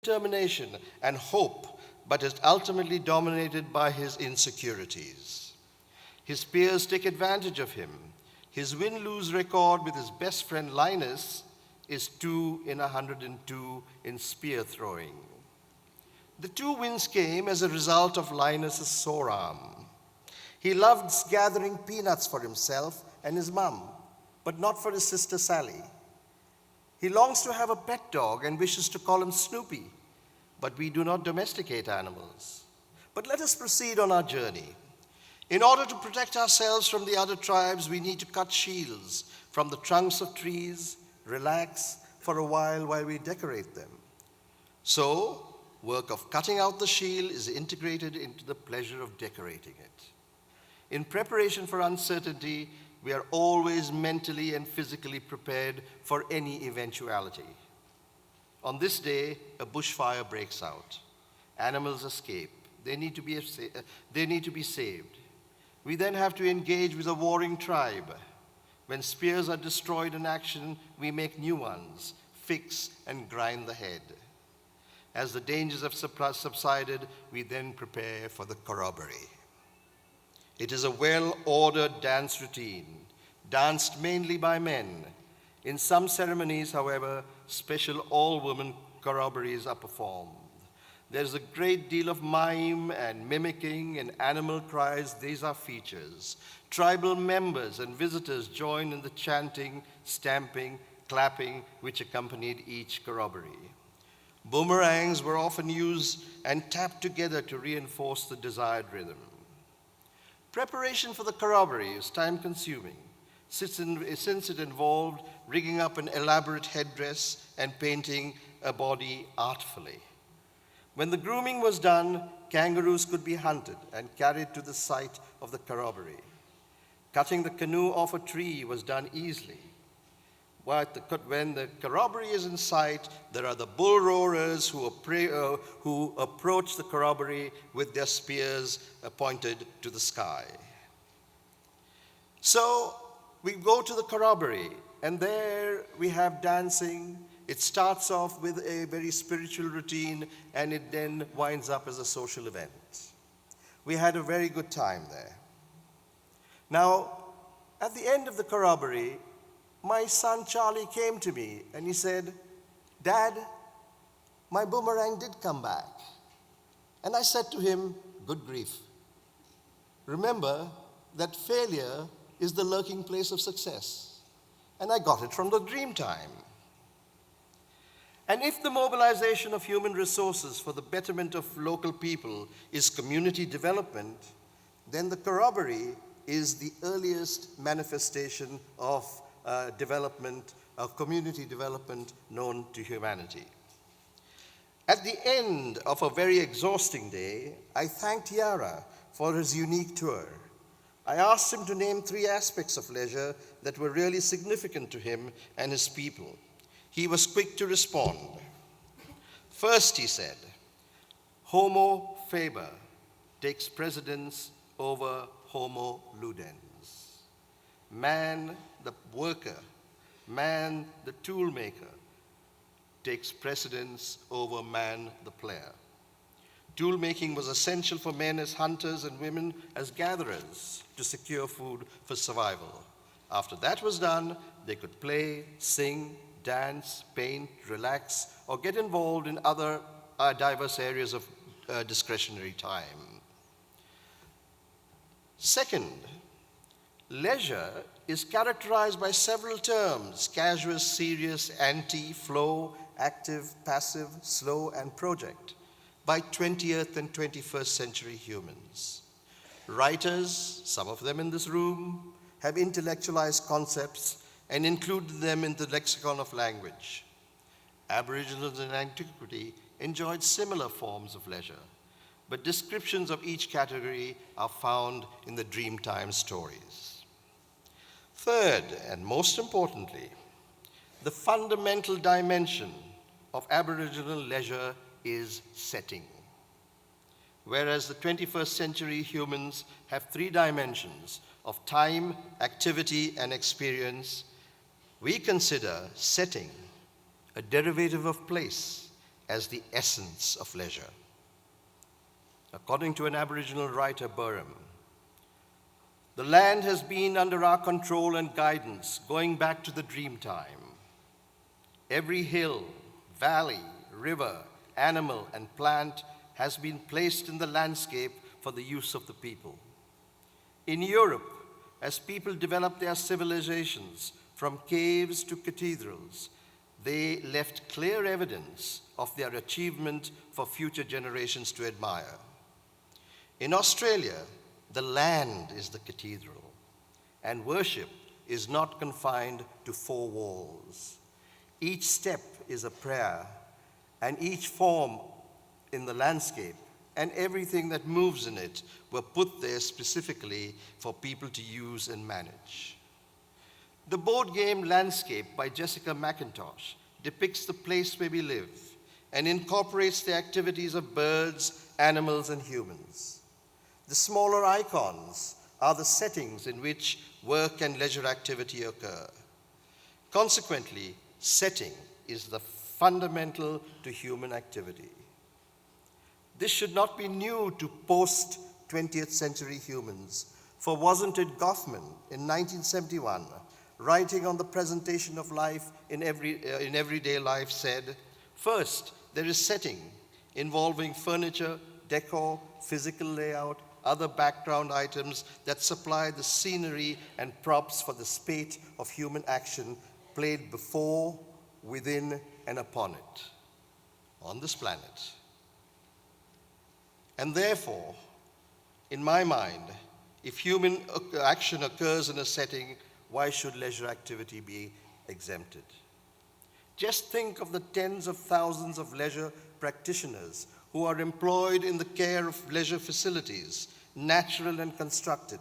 determination and hope, but is ultimately dominated by his insecurities. His peers take advantage of him. His win-lose record with his best friend Linus is 2 in 102 in spear throwing. The 2 wins came as a result of Linus's sore arm. He loved gathering peanuts for himself and his mum, but not for his sister Sally. He longs to have a pet dog and wishes to call him Snoopy, but we do not domesticate animals. But let us proceed on our journey. In order to protect ourselves from the other tribes, we need to cut shields from the trunks of trees, relax for a while we decorate them. So, work of cutting out the shield is integrated into the pleasure of decorating it. In preparation for uncertainty, we are always mentally and physically prepared for any eventuality. On this day, a bushfire breaks out. Animals escape. They need to be saved. We then have to engage with a warring tribe. When spears are destroyed in action, we make new ones, fix and grind the head. As the dangers have subsided, we then prepare for the corroboree. It is a well-ordered dance routine, danced mainly by men. In some ceremonies, however, special all-women corroborees are performed. There's a great deal of mime and mimicking and animal cries. These are features. Tribal members and visitors join in the chanting, stamping, clapping, which accompanied each corroboree. Boomerangs were often used and tapped together to reinforce the desired rhythm. Preparation for the corroboree is time-consuming, since it involved rigging up an elaborate headdress and painting a body artfully. When the grooming was done, kangaroos could be hunted and carried to the site of the corroboree. Cutting the canoe off a tree was done easily. When the corroboree is in sight, there are the bull roarers who approach the corroboree with their spears pointed to the sky. So we go to the corroboree, and there we have dancing. It starts off with a very spiritual routine, and it then winds up as a social event. We had a very good time there. Now, at the end of the corroboree, my son Charlie came to me and he said, "Dad, my boomerang did come back." And I said to him, "Good grief. Remember that failure is the lurking place of success." And I got it from the dream time. And if the mobilization of human resources for the betterment of local people is community development, then the corroboree is the earliest manifestation of community development known to humanity. At the end of a very exhausting day, I thanked Yara for his unique tour. I asked him to name 3 aspects of leisure that were really significant to him and his people. He was quick to respond. First, he said, Homo faber takes precedence over Homo ludens. Man, the worker, man, the tool maker, takes precedence over man, the player. Tool making was essential for men as hunters and women as gatherers to secure food for survival. After that was done, they could play, sing, dance, paint, relax, or get involved in other diverse areas of discretionary time. Second, leisure is characterized by several terms: casual, serious, anti, flow, active, passive, slow, and project, by 20th and 21st century humans. Writers, some of them in this room, have intellectualized concepts and included them in the lexicon of language. Aboriginals in antiquity enjoyed similar forms of leisure, but descriptions of each category are found in the Dreamtime stories. Third, and most importantly, the fundamental dimension of Aboriginal leisure is setting. Whereas the 21st century humans have 3 dimensions of time, activity, and experience, we consider setting, a derivative of place, as the essence of leisure. According to an Aboriginal writer, Burham, the land has been under our control and guidance going back to the dream time. Every hill, valley, river, animal, and plant has been placed in the landscape for the use of the people. In Europe, as people developed their civilizations from caves to cathedrals, they left clear evidence of their achievement for future generations to admire. In Australia, the land is the cathedral, and worship is not confined to four walls. Each step is a prayer, and each form in the landscape and everything that moves in it were put there specifically for people to use and manage. The board game Landscape by Jessica McIntosh depicts the place where we live and incorporates the activities of birds, animals, and humans. The smaller icons are the settings in which work and leisure activity occur. Consequently, setting is the fundamental to human activity. This should not be new to post-20th century humans, for wasn't it Goffman in 1971, writing on the presentation of life in everyday life, said, "First, there is setting, involving furniture, decor, physical layout, other background items that supply the scenery and props for the spate of human action played before, within, and upon it, on this planet." And therefore, in my mind, if human action occurs in a setting, why should leisure activity be exempted? Just think of the tens of thousands of leisure practitioners who are employed in the care of leisure facilities, natural and constructed.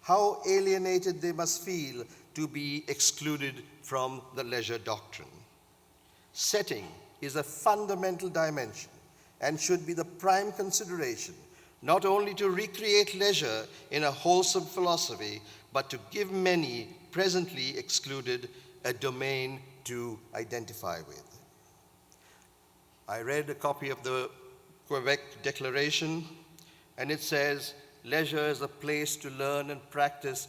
How alienated they must feel to be excluded from the leisure doctrine. Setting is a fundamental dimension and should be the prime consideration, not only to recreate leisure in a wholesome philosophy, but to give many presently excluded a domain to identify with. I read a copy of the Quebec Declaration, and it says, leisure is a place to learn and practice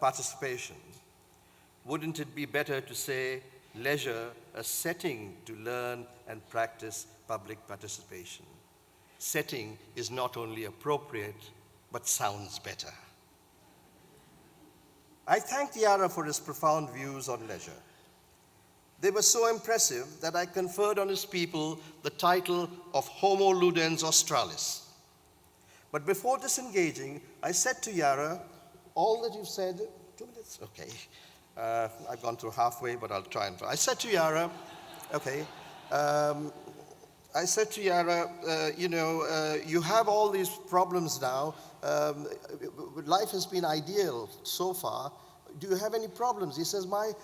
participation. Wouldn't it be better to say leisure, a setting to learn and practice public participation? Setting is not only appropriate, but sounds better. I thank Tiara for his profound views on leisure. They were so impressive that I conferred on his people the title of Homo Ludens Australis. But before disengaging, I said to Yara, all that you've said, 2 minutes? Okay. I've gone through halfway, but I'll try and... I said to Yara, okay, I said to Yara, you have all these problems now. Life has been ideal so far. Do you have any problems? He says, my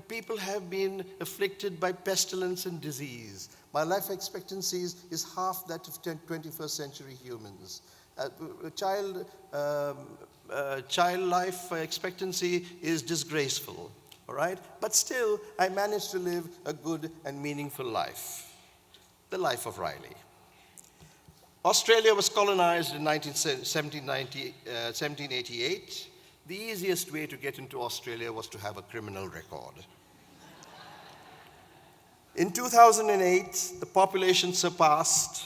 people have been afflicted by pestilence and disease. My life expectancy is half that of 21st century humans. Child life expectancy is disgraceful, all right? But still, I managed to live a good and meaningful life, the life of Riley. Australia was colonized in 1788. The easiest way to get into Australia was to have a criminal record. In 2008, the population surpassed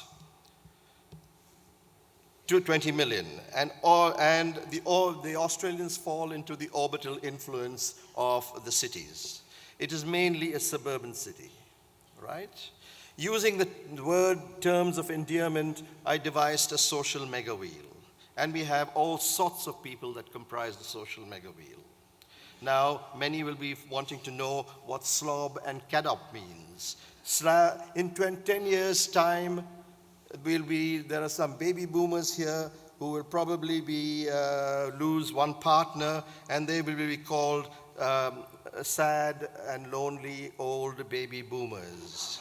20 million, and the Australians fall into the orbital influence of the cities. It is mainly a suburban city, right? Using the word terms of endearment, I devised a social mega wheel, and we have all sorts of people that comprise the social mega wheel. Now, many will be wanting to know what slob and cadop means. In 10 years' time, there are some baby boomers here who will probably lose one partner, and they will be called sad and lonely old baby boomers.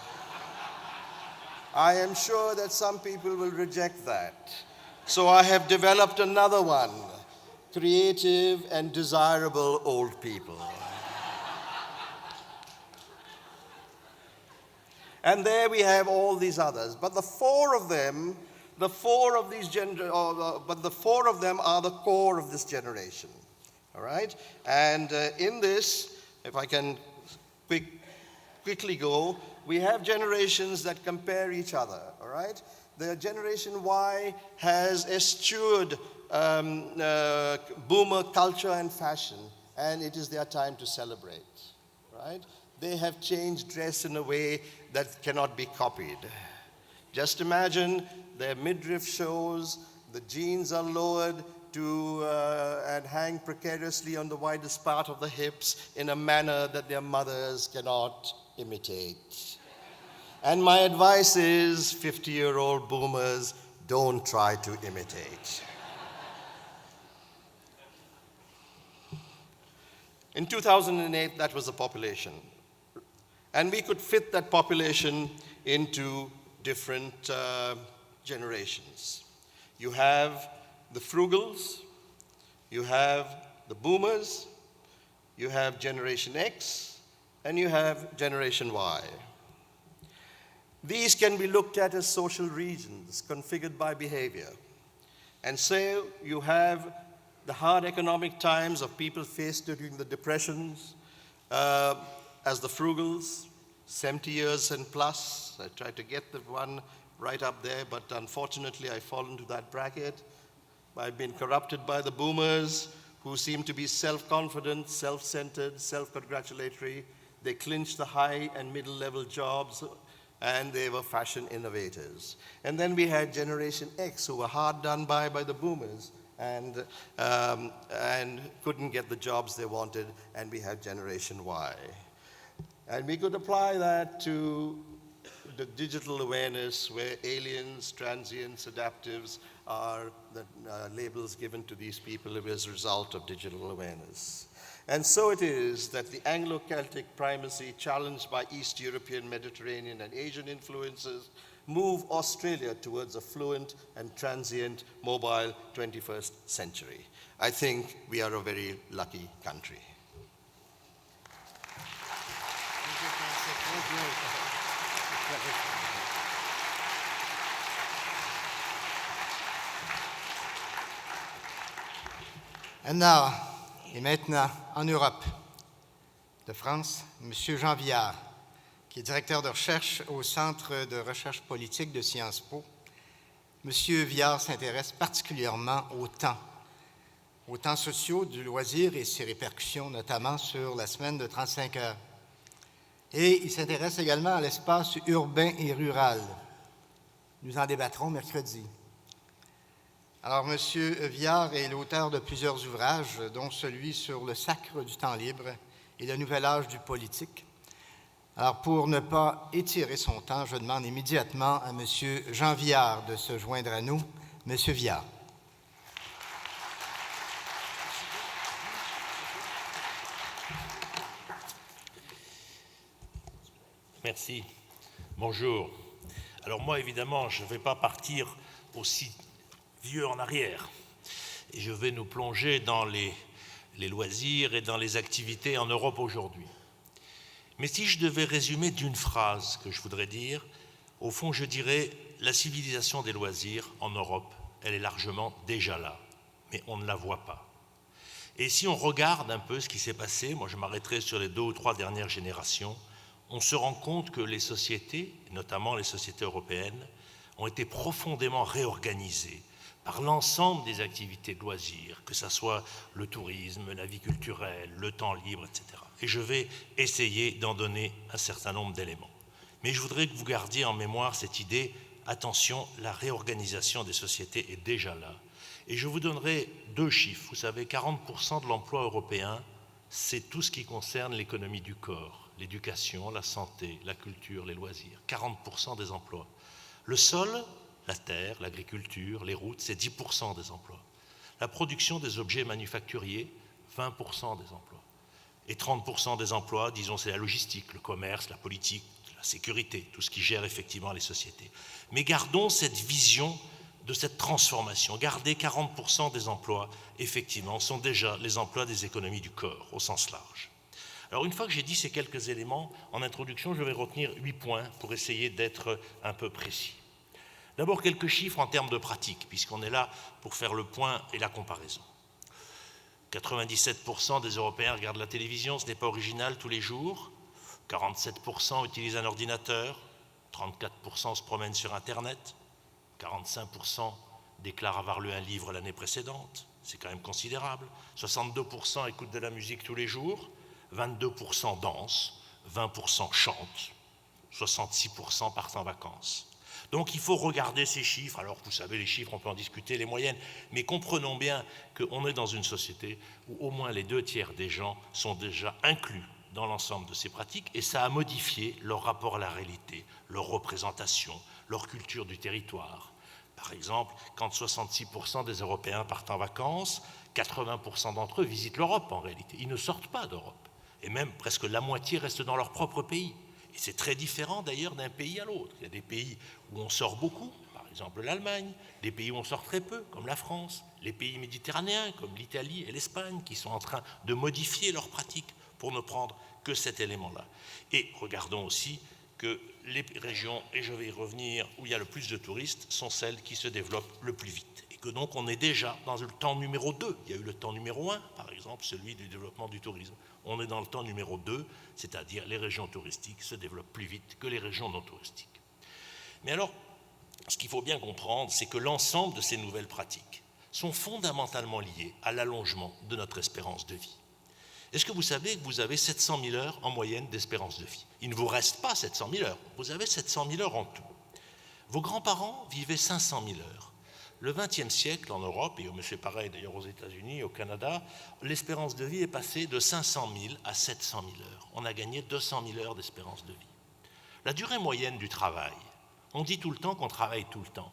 I am sure that some people will reject that. So I have developed another one, creative and desirable old people. And there we have all these others. But the four of them are the core of this generation. All right? And in this, if I can quickly go, we have generations that compare each other. All right? The Generation Y has eschewed boomer culture and fashion, and it is their time to celebrate. Right? They have changed dress in a way that cannot be copied. Just imagine their midriff shows, the jeans are lowered and hang precariously on the widest part of the hips in a manner that their mothers cannot imitate. And my advice is, 50-year-old boomers, don't try to imitate. In 2008, that was the population. And we could fit that population into different generations. You have the frugals, you have the boomers, you have Generation X, and you have Generation Y. These can be looked at as social regions configured by behavior. And so you have the hard economic times of people faced during the depressions, as the frugals, 70 years and plus. I tried to get the one right up there, but unfortunately I fall into that bracket. I've been corrupted by the boomers, who seem to be self-confident, self-centered, self-congratulatory. They clinched the high and middle-level jobs, and they were fashion innovators. And then we had Generation X, who were hard done by the boomers, and couldn't get the jobs they wanted, and we have Generation Y. And we could apply that to the digital awareness, where aliens, transients, adaptives are the labels given to these people as a result of digital awareness. And so it is that the Anglo-Celtic primacy, challenged by East European, Mediterranean, and Asian influences, move Australia towards a fluent and transient mobile 21st century. I think we are a very lucky country. And now, et maintenant, en Europe, de France, M. Jean Viard, qui est directeur de recherche au Centre de recherche politique de Sciences Po. M. Viard s'intéresse particulièrement aux temps sociaux du loisir et ses répercussions, notamment sur la semaine de 35 heures. Et il s'intéresse également à l'espace urbain et rural. Nous en débattrons mercredi. Alors, M. Viard est l'auteur de plusieurs ouvrages, dont celui sur le sacre du temps libre et le nouvel âge du politique. Alors, pour ne pas étirer son temps, je demande immédiatement à M. Jean Viard de se joindre à nous. M. Viard. Merci. Bonjour. Alors moi, évidemment, je ne vais pas partir aussi vieux en arrière. Et je vais nous plonger dans les loisirs et dans les activités en Europe aujourd'hui. Mais si je devais résumer d'une phrase que je voudrais dire, au fond, je dirais la civilisation des loisirs en Europe, elle est largement déjà là, mais on ne la voit pas. Et si on regarde un peu ce qui s'est passé, moi je m'arrêterai sur les 2 ou 3 dernières générations, on se rend compte que les sociétés, notamment les sociétés européennes, ont été profondément réorganisées par l'ensemble des activités de loisirs, que ce soit le tourisme, la vie culturelle, le temps libre, etc. Et je vais essayer d'en donner un certain nombre d'éléments. Mais je voudrais que vous gardiez en mémoire cette idée, attention, la réorganisation des sociétés est déjà là. Et je vous donnerai 2 chiffres. Vous savez, 40% de l'emploi européen, c'est tout ce qui concerne l'économie du corps, l'éducation, la santé, la culture, les loisirs. 40% des emplois. Le sol, la terre, l'agriculture, les routes, c'est 10% des emplois. La production des objets manufacturiers, 20% des emplois. Et 30% des emplois, disons, c'est la logistique, le commerce, la politique, la sécurité, tout ce qui gère effectivement les sociétés. Mais gardons cette vision de cette transformation. Gardez 40% des emplois, effectivement, sont déjà les emplois des économies du corps, au sens large. Alors une fois que j'ai dit ces quelques éléments, en introduction, je vais retenir 8 points pour essayer d'être un peu précis. D'abord quelques chiffres en termes de pratique, puisqu'on est là pour faire le point et la comparaison. 97% des Européens regardent la télévision, ce n'est pas original tous les jours. 47% utilisent un ordinateur, 34% se promènent sur Internet, 45% déclarent avoir lu un livre l'année précédente, c'est quand même considérable. 62% écoutent de la musique tous les jours, 22% dansent, 20% chantent, 66% partent en vacances. Donc il faut regarder ces chiffres. Alors vous savez, les chiffres, on peut en discuter, les moyennes, mais comprenons bien qu'on est dans une société où au moins les 2/3 des gens sont déjà inclus dans l'ensemble de ces pratiques, et ça a modifié leur rapport à la réalité, leur représentation, leur culture du territoire. Par exemple, quand 66% des Européens partent en vacances, 80% d'entre eux visitent l'Europe en réalité. Ils ne sortent pas d'Europe. Et même presque la moitié reste dans leur propre pays. Et c'est très différent d'ailleurs d'un pays à l'autre. Il y a des pays où on sort beaucoup, par exemple l'Allemagne, des pays où on sort très peu, comme la France, les pays méditerranéens, comme l'Italie et l'Espagne, qui sont en train de modifier leurs pratiques pour ne prendre que cet élément-là. Et regardons aussi que les régions, et je vais y revenir, où il y a le plus de touristes, sont celles qui se développent le plus vite. Et que donc on est déjà dans le temps numéro 2. Il y a eu le temps numéro 1, par exemple, celui du développement du tourisme. On est dans le temps numéro 2, c'est-à-dire les régions touristiques se développent plus vite que les régions non touristiques. Mais alors, ce qu'il faut bien comprendre, c'est que l'ensemble de ces nouvelles pratiques sont fondamentalement liées à l'allongement de notre espérance de vie. Est-ce que vous savez que vous avez 700 000 heures en moyenne d'espérance de vie? Il ne vous reste pas 700 000 heures, vous avez 700 000 heures en tout. Vos grands-parents vivaient 500 000 heures. Le XXe siècle en Europe, et c'est pareil d'ailleurs aux États-Unis, au Canada, l'espérance de vie est passée de 500 000 à 700 000 heures. On a gagné 200 000 heures d'espérance de vie. La durée moyenne du travail, on dit tout le temps qu'on travaille tout le temps.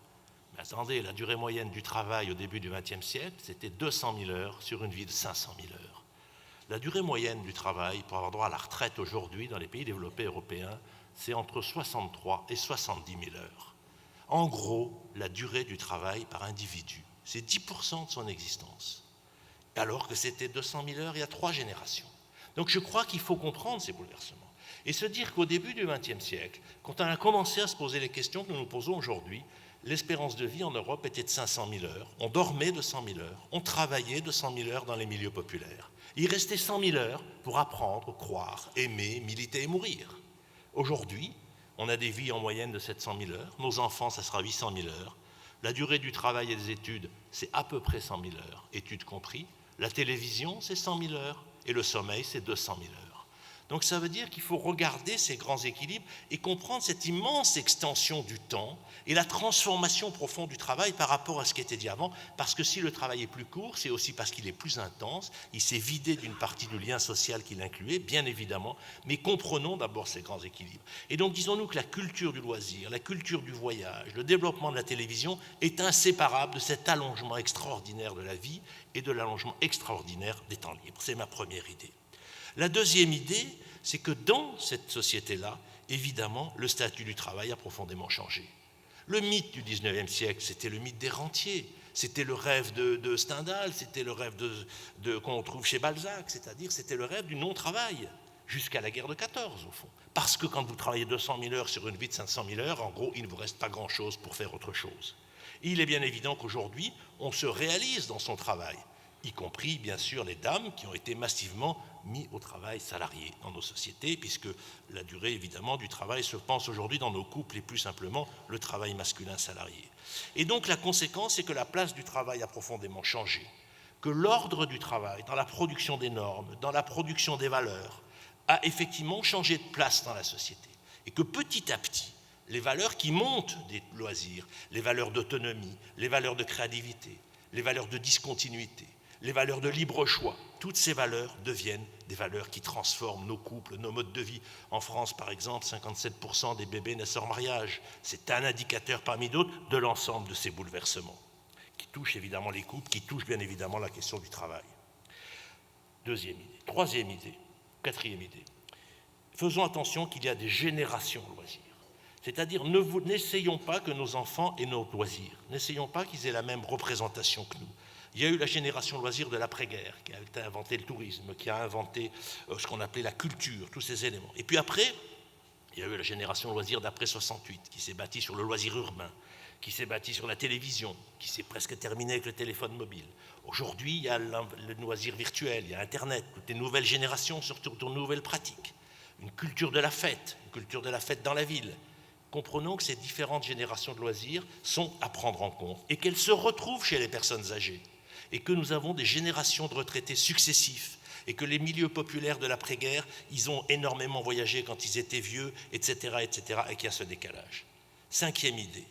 Mais attendez, la durée moyenne du travail au début du XXe siècle, c'était 200 000 heures sur une vie de 500 000 heures. La durée moyenne du travail pour avoir droit à la retraite aujourd'hui dans les pays développés européens, c'est entre 63 et 70 000 heures. En gros, la durée du travail par individu, c'est 10% de son existence, alors que c'était 200 000 heures il y a 3 générations. Donc je crois qu'il faut comprendre ces bouleversements et se dire qu'au début du XXe siècle, quand on a commencé à se poser les questions que nous nous posons aujourd'hui, l'espérance de vie en Europe était de 500 000 heures, on dormait de 100 000 heures, on travaillait de 100 000 heures dans les milieux populaires. Il restait 100 000 heures pour apprendre, croire, aimer, militer et mourir. Aujourd'hui, on a des vies en moyenne de 700 000 heures. Nos enfants, ça sera 800 000 heures. La durée du travail et des études, c'est à peu près 100 000 heures, études compris. La télévision, c'est 100 000 heures. Et le sommeil, c'est 200 000 heures. Donc ça veut dire qu'il faut regarder ces grands équilibres et comprendre cette immense extension du temps et la transformation profonde du travail par rapport à ce qui était dit avant, parce que si le travail est plus court, c'est aussi parce qu'il est plus intense, il s'est vidé d'une partie du lien social qu'il incluait, bien évidemment, mais comprenons d'abord ces grands équilibres. Et donc disons-nous que la culture du loisir, la culture du voyage, le développement de la télévision est inséparable de cet allongement extraordinaire de la vie et de l'allongement extraordinaire des temps libres. C'est ma première idée. La deuxième idée, c'est que dans cette société-là, évidemment, le statut du travail a profondément changé. Le mythe du XIXe siècle, c'était le mythe des rentiers, c'était le rêve de Stendhal, c'était le rêve qu'on trouve chez Balzac, c'est-à-dire c'était le rêve du non-travail, jusqu'à la guerre de 14 au fond. Parce que quand vous travaillez 200 000 heures sur une vie de 500 000 heures, en gros, il ne vous reste pas grand-chose pour faire autre chose. Et il est bien évident qu'aujourd'hui, on se réalise dans son travail, y compris, bien sûr, les dames qui ont été massivement mis au travail salarié dans nos sociétés, puisque la durée, évidemment, du travail se pense aujourd'hui dans nos couples et plus simplement le travail masculin salarié. Et donc, la conséquence, c'est que la place du travail a profondément changé, que l'ordre du travail, dans la production des normes, dans la production des valeurs, a effectivement changé de place dans la société, et que petit à petit, les valeurs qui montent des loisirs, les valeurs d'autonomie, les valeurs de créativité, les valeurs de discontinuité, les valeurs de libre choix, toutes ces valeurs deviennent des valeurs qui transforment nos couples, nos modes de vie. En France, par exemple, 57% des bébés naissent hors mariage. C'est un indicateur parmi d'autres de l'ensemble de ces bouleversements, qui touchent évidemment les couples, qui touchent bien évidemment la question du travail. Deuxième idée. Troisième idée. Quatrième idée. Faisons attention qu'il y a des générations de loisirs. C'est-à-dire, n'essayons pas que nos enfants aient nos loisirs. N'essayons pas qu'ils aient la même représentation que nous. Il y a eu la génération loisirs de l'après-guerre, qui a inventé le tourisme, qui a inventé ce qu'on appelait la culture, tous ces éléments. Et puis après, il y a eu la génération loisirs d'après 68, qui s'est bâtie sur le loisir urbain, qui s'est bâtie sur la télévision, qui s'est presque terminée avec le téléphone mobile. Aujourd'hui, il y a le loisir virtuel, il y a Internet, toutes les nouvelles générations, surtout de nouvelles pratiques. Une culture de la fête dans la ville. Comprenons que ces différentes générations de loisirs sont à prendre en compte et qu'elles se retrouvent chez les personnes âgées et que nous avons des générations de retraités successifs et que les milieux populaires de l'après-guerre, ils ont énormément voyagé quand ils étaient vieux, etc., et qu'il y a ce décalage. 5e idée,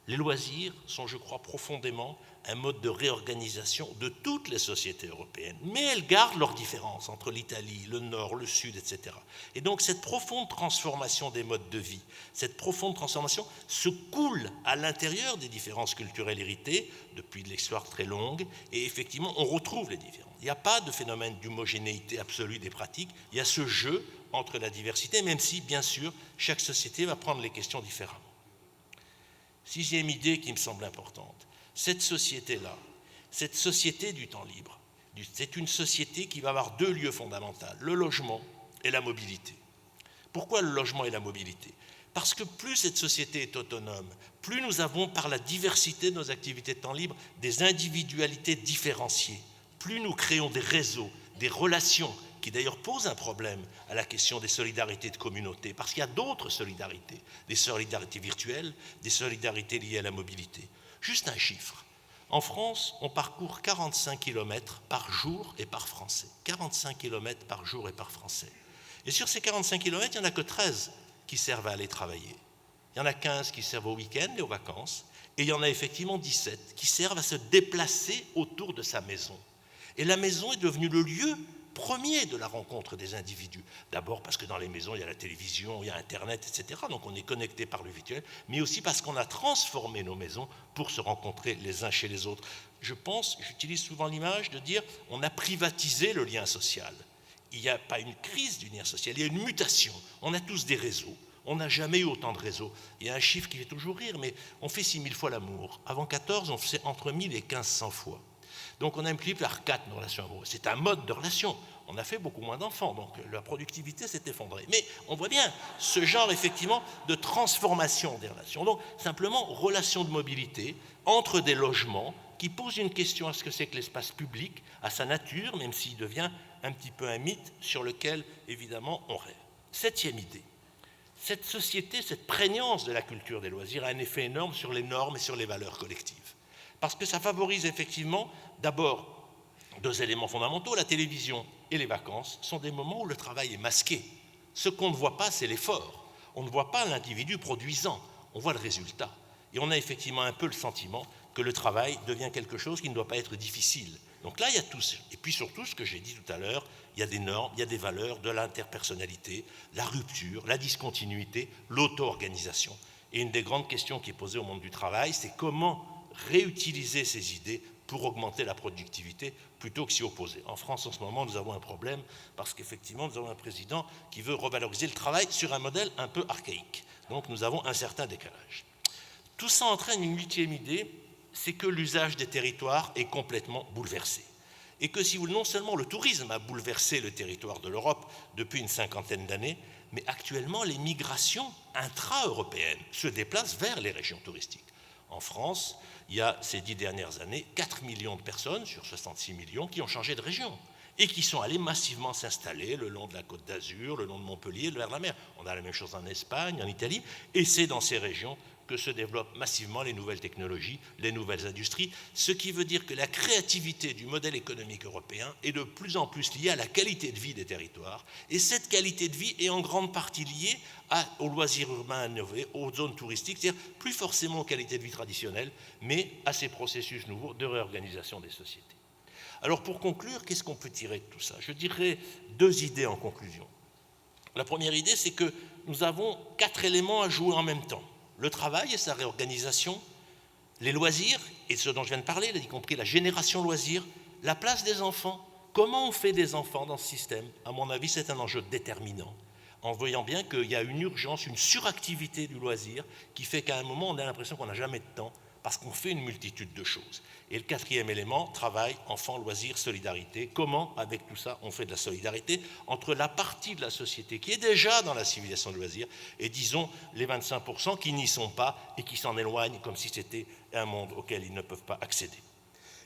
les loisirs sont, je crois, profondément un mode de réorganisation de toutes les sociétés européennes, mais elles gardent leurs différences entre l'Italie, le Nord, le Sud, etc. Et donc cette profonde transformation des modes de vie, cette profonde transformation se coule à l'intérieur des différences culturelles héritées depuis de l'histoire très longue, et effectivement on retrouve les différences. Il n'y a pas de phénomène d'homogénéité absolue des pratiques, il y a ce jeu entre la diversité, même si, bien sûr, chaque société va prendre les questions différemment. 6e idée qui me semble importante, cette société-là, cette société du temps libre, c'est une société qui va avoir 2 lieux fondamentaux, le logement et la mobilité. Pourquoi le logement et la mobilité? Parce que plus cette société est autonome, plus nous avons, par la diversité de nos activités de temps libre, des individualités différenciées, plus nous créons des réseaux, des relations, qui d'ailleurs posent un problème à la question des solidarités de communauté, parce qu'il y a d'autres solidarités, des solidarités virtuelles, des solidarités liées à la mobilité. Juste un chiffre. En France, on parcourt 45 km par jour et par Français. 45 km par jour et par Français. Et sur ces 45 km, il n'y en a que 13 qui servent à aller travailler. Il y en a 15 qui servent au week-end et aux vacances. Et il y en a effectivement 17 qui servent à se déplacer autour de sa maison. Et la maison est devenue le lieu premier de la rencontre des individus. D'abord parce que dans les maisons, il y a la télévision, il y a Internet, etc. Donc on est connecté par le virtuel, mais aussi parce qu'on a transformé nos maisons pour se rencontrer les uns chez les autres. J'utilise souvent l'image de dire on a privatisé le lien social. Il n'y a pas une crise du lien social, il y a une mutation. On a tous des réseaux. On n'a jamais eu autant de réseaux. Il y a un chiffre qui fait toujours rire, mais on fait 6000 fois l'amour. Avant 14, on faisait entre 1000 et 1500 fois. Donc on a multiplié par 4 nos relations amoureuses. C'est un mode de relation. On a fait beaucoup moins d'enfants, donc la productivité s'est effondrée. Mais on voit bien ce genre, effectivement, de transformation des relations. Donc simplement, relation de mobilité entre des logements qui posent une question à ce que c'est que l'espace public, à sa nature, même s'il devient un petit peu un mythe sur lequel, évidemment, on rêve. 7e idée. Cette société, cette prégnance de la culture des loisirs a un effet énorme sur les normes et sur les valeurs collectives. Parce que ça favorise effectivement, d'abord, 2 éléments fondamentaux. La télévision et les vacances sont des moments où le travail est masqué. Ce qu'on ne voit pas, c'est l'effort. On ne voit pas l'individu produisant, on voit le résultat. Et on a effectivement un peu le sentiment que le travail devient quelque chose qui ne doit pas être difficile. Donc là, il y a tout ça. Et puis surtout, ce que j'ai dit tout à l'heure, il y a des normes, il y a des valeurs, de l'interpersonnalité, la rupture, la discontinuité, l'auto-organisation. Et une des grandes questions qui est posée au monde du travail, c'est comment réutiliser ces idées pour augmenter la productivité plutôt que s'y opposer. En France, en ce moment, nous avons un problème parce qu'effectivement, nous avons un président qui veut revaloriser le travail sur un modèle un peu archaïque. Donc, nous avons un certain décalage. Tout ça entraîne une 8e idée, c'est que l'usage des territoires est complètement bouleversé. Et que si non seulement le tourisme a bouleversé le territoire de l'Europe depuis une 50aine d'années, mais actuellement, les migrations intra-européennes se déplacent vers les régions touristiques. En France, il y a ces 10 dernières années 4 millions de personnes sur 66 millions qui ont changé de région et qui sont allées massivement s'installer le long de la Côte d'Azur, le long de Montpellier, vers la mer. On a la même chose en Espagne, en Italie, et c'est dans ces régions que se développent massivement les nouvelles technologies, les nouvelles industries, ce qui veut dire que la créativité du modèle économique européen est de plus en plus liée à la qualité de vie des territoires, et cette qualité de vie est en grande partie liée aux loisirs urbains innovés, aux zones touristiques, c'est-à-dire plus forcément aux qualités de vie traditionnelles, mais à ces processus nouveaux de réorganisation des sociétés. Alors pour conclure, qu'est-ce qu'on peut tirer de tout ça? Je dirais 2 idées en conclusion. La première idée, c'est que nous avons 4 éléments à jouer en même temps. Le travail et sa réorganisation, les loisirs, et ce dont je viens de parler, y compris la génération loisirs, la place des enfants. Comment on fait des enfants dans ce système? À mon avis, c'est un enjeu déterminant, en voyant bien qu'il y a une urgence, une suractivité du loisir, qui fait qu'à un moment, on a l'impression qu'on n'a jamais de temps parce qu'on fait une multitude de choses. Et le quatrième élément, travail, enfants, loisirs, solidarité. Comment, avec tout ça, on fait de la solidarité entre la partie de la société qui est déjà dans la civilisation de loisirs et, disons, les 25% qui n'y sont pas et qui s'en éloignent comme si c'était un monde auquel ils ne peuvent pas accéder.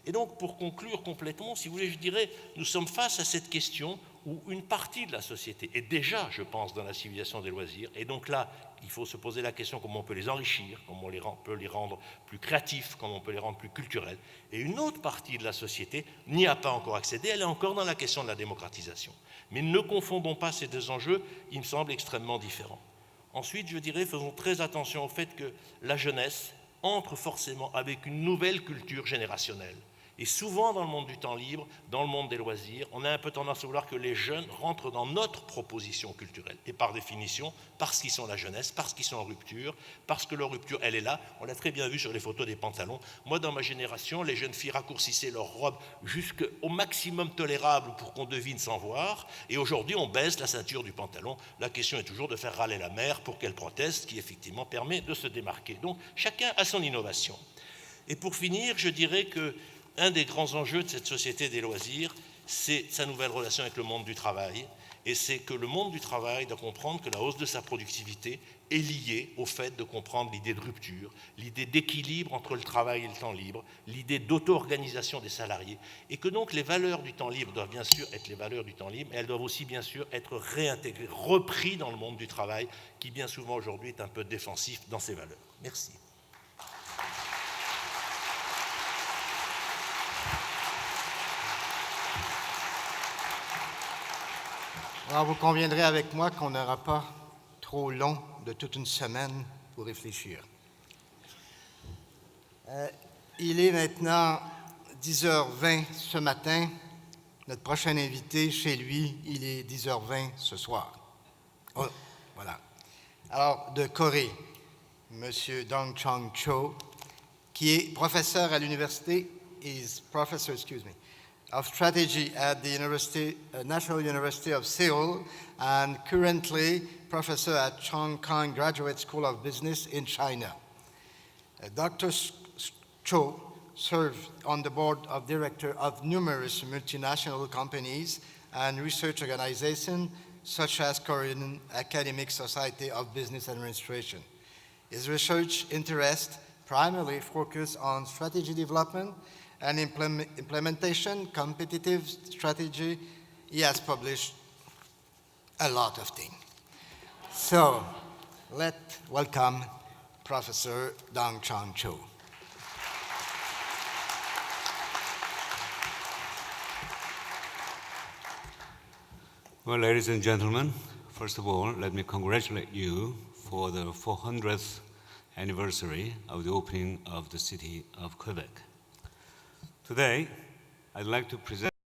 Et donc, pour conclure complètement, si vous voulez, je dirais, nous sommes face à cette question où une partie de la société est déjà, je pense, dans la civilisation des loisirs. Et donc là, il faut se poser la question comment on peut les enrichir, comment on peut les rendre plus créatifs, comment on peut les rendre plus culturels. Et une autre partie de la société n'y a pas encore accédé, elle est encore dans la question de la démocratisation. Mais ne confondons pas ces deux enjeux, ils me semblent extrêmement différents. Ensuite, je dirais, faisons très attention au fait que la jeunesse entre forcément avec une nouvelle culture générationnelle. Et souvent dans le monde du temps libre, dans le monde des loisirs, on a un peu tendance à vouloir que les jeunes rentrent dans notre proposition culturelle. Et par définition, parce qu'ils sont la jeunesse, parce qu'ils sont en rupture, parce que leur rupture, elle est là. On l'a très bien vu sur les photos des pantalons. Moi, dans ma génération, les jeunes filles raccourcissaient leurs robes jusqu'au maximum tolérable pour qu'on devine sans voir. Et aujourd'hui, on baisse la ceinture du pantalon. La question est toujours de faire râler la mère pour qu'elle proteste, ce qui effectivement permet de se démarquer. Donc, chacun a son innovation. Et pour finir, je dirais que un des grands enjeux de cette société des loisirs, c'est sa nouvelle relation avec le monde du travail. Et c'est que le monde du travail doit comprendre que la hausse de sa productivité est liée au fait de comprendre l'idée de rupture, l'idée d'équilibre entre le travail et le temps libre, l'idée d'auto-organisation des salariés. Et que donc les valeurs du temps libre doivent bien sûr être les valeurs du temps libre, mais elles doivent aussi bien sûr être réintégrées, reprises dans le monde du travail, qui bien souvent aujourd'hui est un peu défensif dans ses valeurs. Merci. Alors, vous conviendrez avec moi qu'on n'aura pas trop long de toute une semaine pour réfléchir. Il est maintenant 10h20 ce matin. Notre prochain invité, chez lui, il est 10h20 ce soir. Oh, voilà. Alors, de Corée, M. Dong Chong Cho, qui est professeur à l'université, of strategy at the National University of Seoul and currently professor at Chong Kong Graduate School of Business in China. Dr. Cho served on the board of directors of numerous multinational companies and research organizations such as Korean Academic Society of Business Administration. His research interests primarily focus on strategy development and implementation, competitive strategy. He has published a lot of things. So, let's welcome Professor Dong Chong Cho. Well, ladies and gentlemen, first of all, let me congratulate you for the 400th anniversary of the opening of the city of Quebec. Today, I'd like to present